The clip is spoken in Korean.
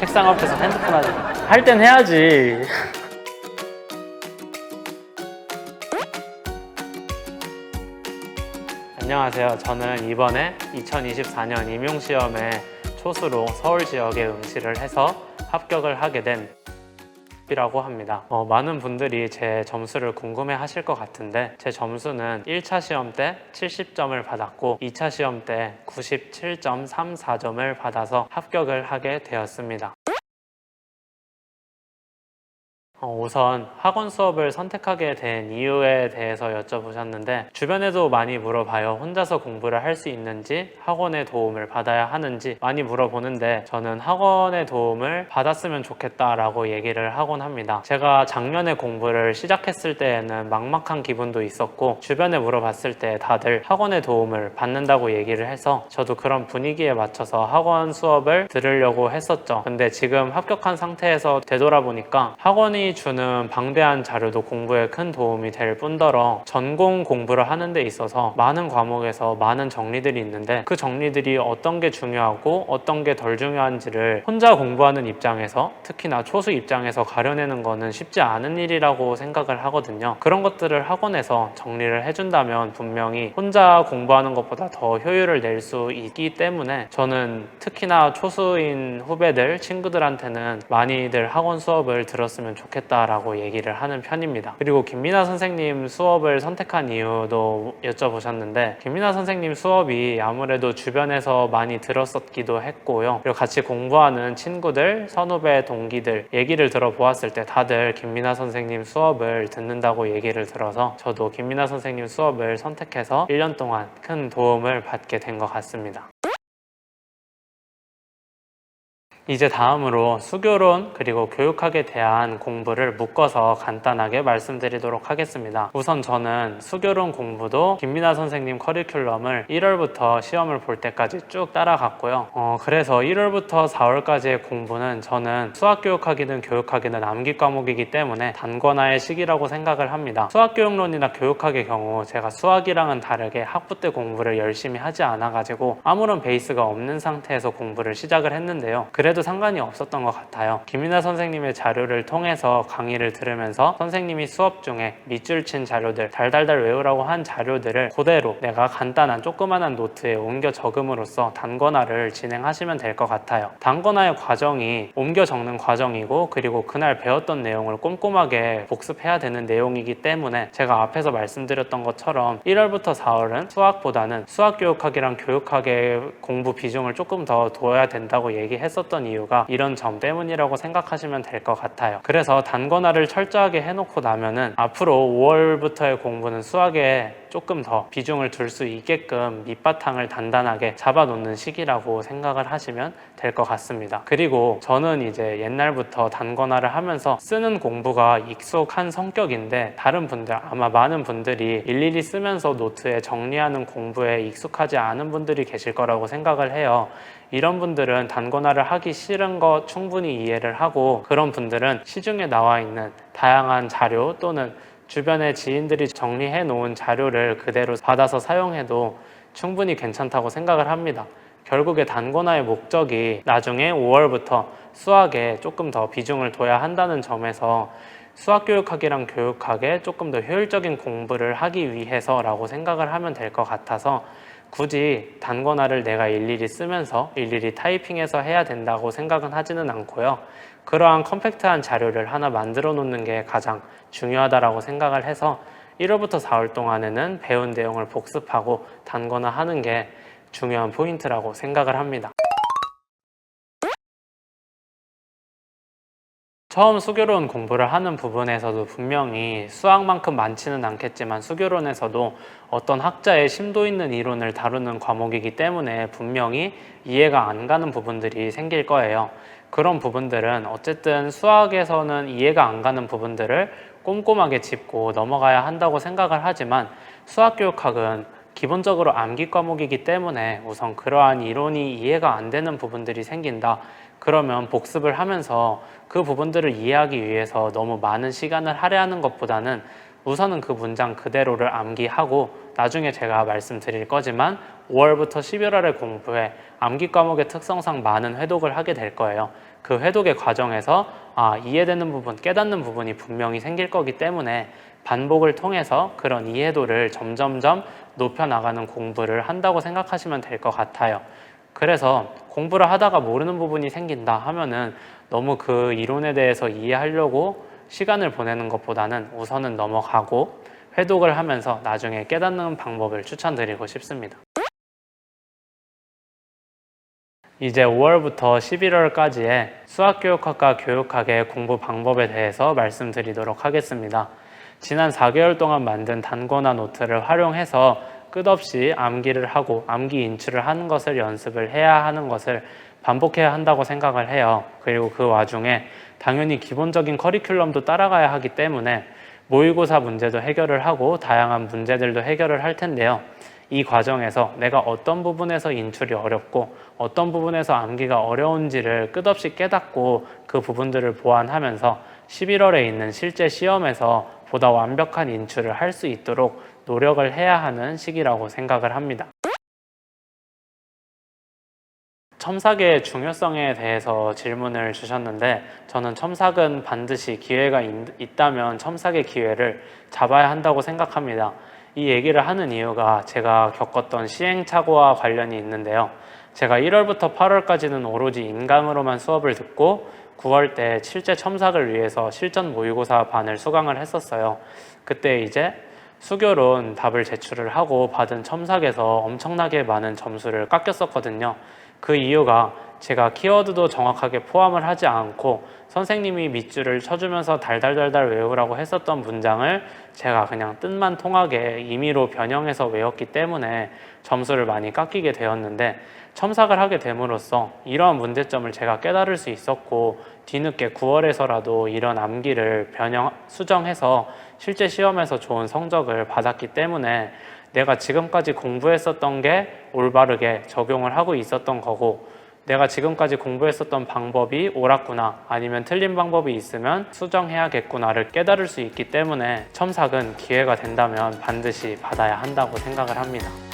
책상 앞에서 핸드폰 하지 마. 할 땐 해야지. 안녕하세요. 저는 이번에 2024년 임용시험에 초수로 서울 지역에 응시를 해서 합격을 하게 된 이라고 합니다. 많은 분들이 제 점수를 궁금해 하실 것 같은데, 제 점수는 1차 시험 때 70점을 받았고 2차 시험 때 97.34점을 받아서 합격을 하게 되었습니다. 우선 학원 수업을 선택하게 된 이유에 대해서 여쭤보셨는데, 주변에도 많이 물어봐요. 혼자서 공부를 할 수 있는지, 학원의 도움을 받아야 하는지 많이 물어보는데, 저는 학원의 도움을 받았으면 좋겠다라고 얘기를 하곤 합니다. 제가 작년에 공부를 시작했을 때에는 막막한 기분도 있었고, 주변에 물어봤을 때 다들 학원의 도움을 받는다고 얘기를 해서 저도 그런 분위기에 맞춰서 학원 수업을 들으려고 했었죠. 근데 지금 합격한 상태에서 되돌아보니까 학원이 주는 방대한 자료도 공부에 큰 도움이 될 뿐더러 전공 공부를 하는 데 있어서 많은 과목에서 많은 정리들이 있는데, 그 정리들이 어떤 게 중요하고 어떤 게 덜 중요한지를 혼자 공부하는 입장에서, 특히나 초수 입장에서 가려내는 거는 쉽지 않은 일이라고 생각을 하거든요. 그런 것들을 학원에서 정리를 해준다면 분명히 혼자 공부하는 것보다 더 효율을 낼 수 있기 때문에, 저는 특히나 초수인 후배들, 친구들한테는 많이들 학원 수업을 들었으면 좋겠다라고 얘기를 하는 편입니다. 그리고 김민아 선생님 수업을 선택한 이유도 여쭤보셨는데, 김민아 선생님 수업이 아무래도 주변에서 많이 들었었기도 했고요. 그리고 같이 공부하는 친구들, 선후배, 동기들 얘기를 들어보았을 때 다들 김민아 선생님 수업을 듣는다고 얘기를 들어서 저도 김민아 선생님 수업을 선택해서 1년 동안 큰 도움을 받게 된 것 같습니다. 이제 다음으로 수교론 그리고 교육학에 대한 공부를 묶어서 간단하게 말씀드리도록 하겠습니다. 우선 저는 수교론 공부도 김민아 선생님 커리큘럼을 1월부터 시험을 볼 때까지 쭉 따라갔고요. 그래서 1월부터 4월까지의 공부는 저는 수학교육학이든 교육학이든 암기 과목이기 때문에 단권화의 시기라고 생각을 합니다. 수학교육론이나 교육학의 경우 제가 수학이랑은 다르게 학부 때 공부를 열심히 하지 않아가지고 아무런 베이스가 없는 상태에서 공부를 시작을 했는데요. 그래도 상관이 없었던 것 같아요. 김민아 선생님의 자료를 통해서 강의를 들으면서 선생님이 수업 중에 밑줄 친 자료들, 달달달 외우라고 한 자료들을 그대로 내가 간단한 조그만한 노트에 옮겨 적음으로써 단권화를 진행하시면 될 것 같아요. 단권화의 과정이 옮겨 적는 과정이고, 그리고 그날 배웠던 내용을 꼼꼼하게 복습해야 되는 내용이기 때문에 제가 앞에서 말씀드렸던 것처럼 1월부터 4월은 수학보다는 수학교육학이랑 교육학의 공부 비중을 조금 더 둬야 된다고 얘기했었던 이유가 이런 점 때문이라고 생각하시면 될 것 같아요. 그래서 단권화를 철저하게 해놓고 나면은 앞으로 5월부터의 공부는 수학에 조금 더 비중을 둘 수 있게끔 밑바탕을 단단하게 잡아놓는 시기라고 생각을 하시면 될 것 같습니다. 그리고 저는 이제 옛날부터 단권화를 하면서 쓰는 공부가 익숙한 성격인데, 다른 분들, 아마 많은 분들이 일일이 쓰면서 노트에 정리하는 공부에 익숙하지 않은 분들이 계실 거라고 생각을 해요. 이런 분들은 단권화를 하기 싫은 거 충분히 이해를 하고, 그런 분들은 시중에 나와 있는 다양한 자료 또는 주변의 지인들이 정리해 놓은 자료를 그대로 받아서 사용해도 충분히 괜찮다고 생각을 합니다. 결국에 단권화의 목적이 나중에 5월부터 수학에 조금 더 비중을 둬야 한다는 점에서 수학교육학이랑 교육학에 조금 더 효율적인 공부를 하기 위해서라고 생각을 하면 될 것 같아서, 굳이 단권화를 내가 일일이 쓰면서 일일이 타이핑해서 해야 된다고 생각은 하지는 않고요. 그러한 컴팩트한 자료를 하나 만들어 놓는 게 가장 중요하다고 생각을 해서 1월부터 4월 동안에는 배운 내용을 복습하고 단권화 하는 게 중요한 포인트라고 생각을 합니다. 처음 수교론 공부를 하는 부분에서도 분명히 수학만큼 많지는 않겠지만 수교론에서도 어떤 학자의 심도 있는 이론을 다루는 과목이기 때문에 분명히 이해가 안 가는 부분들이 생길 거예요. 그런 부분들은 어쨌든 수학에서는 이해가 안 가는 부분들을 꼼꼼하게 짚고 넘어가야 한다고 생각을 하지만, 수학교육학은 기본적으로 암기 과목이기 때문에 우선 그러한 이론이 이해가 안 되는 부분들이 생긴다. 그러면 복습을 하면서 그 부분들을 이해하기 위해서 너무 많은 시간을 할애하는 것보다는 우선은 그 문장 그대로를 암기하고 나중에 제가 말씀드릴 거지만 5월부터 11월의 공부에 암기 과목의 특성상 많은 회독을 하게 될 거예요. 그 회독의 과정에서 이해되는 부분, 깨닫는 부분이 분명히 생길 거기 때문에 반복을 통해서 그런 이해도를 점점점 높여나가는 공부를 한다고 생각하시면 될 것 같아요. 그래서 공부를 하다가 모르는 부분이 생긴다 하면은 너무 그 이론에 대해서 이해하려고 시간을 보내는 것보다는 우선은 넘어가고 회독을 하면서 나중에 깨닫는 방법을 추천드리고 싶습니다. 이제 5월부터 11월까지의 수학교육학과 교육학의 공부 방법에 대해서 말씀드리도록 하겠습니다. 지난 4개월 동안 만든 단권화 노트를 활용해서 끝없이 암기를 하고 암기 인출을 하는 것을 연습을 해야 하는 것을 반복해야 한다고 생각을 해요. 그리고 그 와중에 당연히 기본적인 커리큘럼도 따라가야 하기 때문에 모의고사 문제도 해결을 하고 다양한 문제들도 해결을 할 텐데요. 이 과정에서 내가 어떤 부분에서 인출이 어렵고 어떤 부분에서 암기가 어려운지를 끝없이 깨닫고 그 부분들을 보완하면서 11월에 있는 실제 시험에서 보다 완벽한 인출을 할 수 있도록 노력을 해야 하는 시기라고 생각을 합니다. 첨삭의 중요성에 대해서 질문을 주셨는데 저는 첨삭은 반드시 기회가 있다면 첨삭의 기회를 잡아야 한다고 생각합니다. 이 얘기를 하는 이유가 제가 겪었던 시행착오와 관련이 있는데요. 제가 1월부터 8월까지는 오로지 인강으로만 수업을 듣고 9월 때 실제 첨삭을 위해서 실전 모의고사 반을 수강을 했었어요. 그때 이제 수교론 답을 제출을 하고 받은 첨삭에서 엄청나게 많은 점수를 깎였었거든요. 그 이유가 제가 키워드도 정확하게 포함을 하지 않고 선생님이 밑줄을 쳐주면서 달달달달 외우라고 했었던 문장을 제가 그냥 뜻만 통하게 임의로 변형해서 외웠기 때문에 점수를 많이 깎이게 되었는데 첨삭을 하게 됨으로써 이러한 문제점을 제가 깨달을 수 있었고 뒤늦게 9월에서라도 이런 암기를 수정해서 실제 시험에서 좋은 성적을 받았기 때문에 내가 지금까지 공부했었던 게 올바르게 적용을 하고 있었던 거고 내가 지금까지 공부했었던 방법이 옳았구나 아니면 틀린 방법이 있으면 수정해야겠구나를 깨달을 수 있기 때문에 첨삭은 기회가 된다면 반드시 받아야 한다고 생각을 합니다.